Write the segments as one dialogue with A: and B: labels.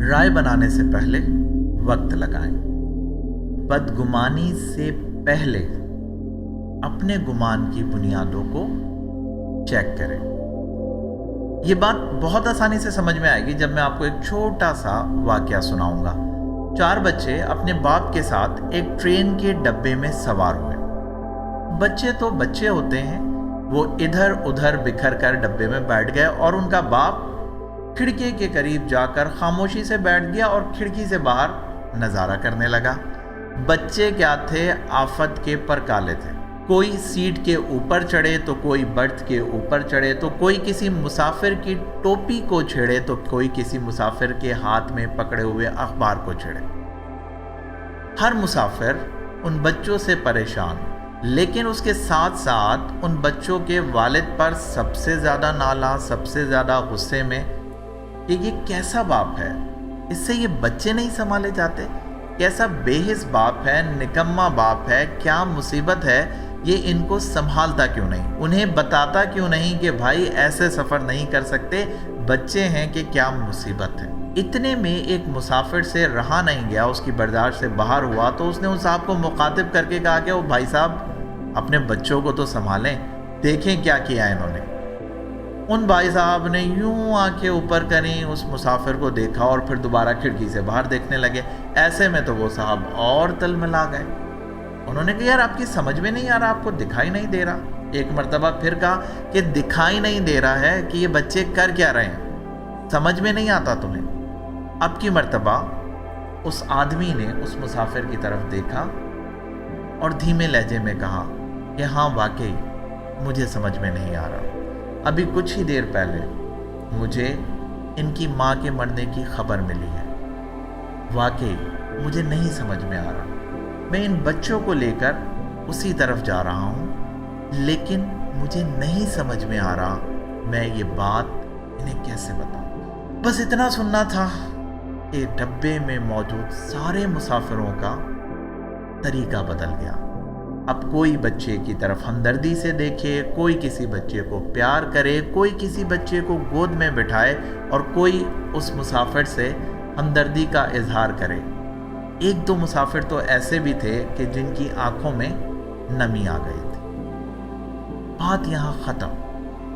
A: رائے بنانے سے پہلے وقت لگائیں۔ بدگمانی سے پہلے اپنے گمان کی بنیادوں کو چیک کریں۔ یہ بات بہت آسانی سے سمجھ میں آئے گی جب میں آپ کو ایک چھوٹا سا واقعہ سناؤں گا۔ 4 بچے اپنے باپ کے ساتھ ایک ٹرین کے ڈبے میں سوار ہوئے۔ بچے تو بچے ہوتے ہیں، وہ ادھر ادھر بکھر کر ڈبے میں بیٹھ گئے اور ان کا باپ کھڑکی کے قریب جا کر خاموشی سے بیٹھ گیا اور کھڑکی سے باہر نظارہ کرنے لگا۔ بچے کیا تھے، آفت کے پرکالے تھے۔ کوئی سیٹ کے اوپر چڑھے تو کوئی برتھ کے اوپر چڑھے، تو کوئی کسی مسافر کی ٹوپی کو چھیڑے تو کوئی کسی مسافر کے ہاتھ میں پکڑے ہوئے اخبار کو چھیڑے۔ ہر مسافر ان بچوں سے پریشان، لیکن اس کے ساتھ ساتھ ان بچوں کے والد پر سب سے زیادہ نالاں، سب سے زیادہ غصے میں کہ یہ کیسا باپ ہے، اس سے یہ بچے نہیں سنبھالے جاتے، کیسا بے حس باپ ہے، نکما باپ ہے، کیا مصیبت ہے، یہ ان کو سنبھالتا کیوں نہیں، انہیں بتاتا کیوں نہیں کہ بھائی ایسے سفر نہیں کر سکتے، بچے ہیں کہ کیا مصیبت ہے۔ اتنے میں ایک مسافر سے رہا نہیں گیا، اس کی برداشت سے باہر ہوا، تو اس نے اس صاحب کو مخاطب کر کے کہا کہ وہ بھائی صاحب اپنے بچوں کو تو سنبھالیں، دیکھیں کیا کیا انہوں نے۔ ان بھائی صاحب نے یوں آنکھیں اوپر کریں، اس مسافر کو دیکھا اور پھر دوبارہ کھڑکی سے باہر دیکھنے لگے۔ ایسے میں تو وہ صاحب اور تلملا گئے۔ انہوں نے کہا یار آپ کی سمجھ میں نہیں آ رہا، آپ کو دکھائی نہیں دے رہا؟ ایک مرتبہ پھر کہا کہ دکھائی نہیں دے رہا ہے کہ یہ بچے کر کیا رہے ہیں، سمجھ میں نہیں آتا تمہیں؟ اب کی مرتبہ اس آدمی نے اس مسافر کی طرف دیکھا اور دھیمے لہجے میں کہا کہ ہاں واقعی مجھے سمجھ میں نہیں آ رہا، ابھی کچھ ہی دیر پہلے مجھے ان کی ماں کے مرنے کی خبر ملی ہے، واقعی مجھے نہیں سمجھ میں آ رہا، میں ان بچوں کو لے کر اسی طرف جا رہا ہوں، لیکن مجھے نہیں سمجھ میں آ رہا میں یہ بات انہیں کیسے بتاؤں۔ بس اتنا سننا تھا کہ ڈبے میں موجود سارے مسافروں کا طریقہ بدل گیا۔ اب کوئی بچے کی طرف ہمدردی سے دیکھے، کوئی کسی بچے کو پیار کرے، کوئی کسی بچے کو گود میں بٹھائے اور کوئی اس مسافر سے ہمدردی کا اظہار کرے۔ 1-2 مسافر تو ایسے بھی تھے کہ جن کی آنکھوں میں نمی آ گئی تھی۔ بات یہاں ختم،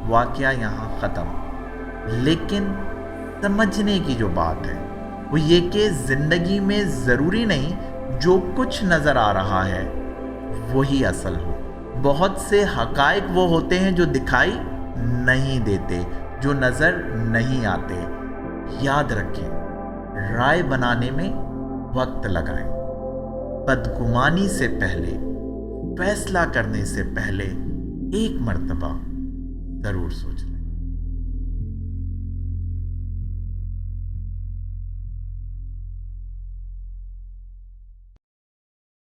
A: واقعہ یہاں ختم، لیکن سمجھنے کی جو بات ہے وہ یہ کہ زندگی میں ضروری نہیں جو کچھ نظر آ رہا ہے وہی اصل ہو۔ بہت سے حقائق وہ ہوتے ہیں جو دکھائی نہیں دیتے، جو نظر نہیں آتے۔ یاد رکھیں، رائے بنانے میں وقت لگائیں۔ بدگمانی سے پہلے، فیصلہ کرنے سے پہلے ایک مرتبہ ضرور سوچیں۔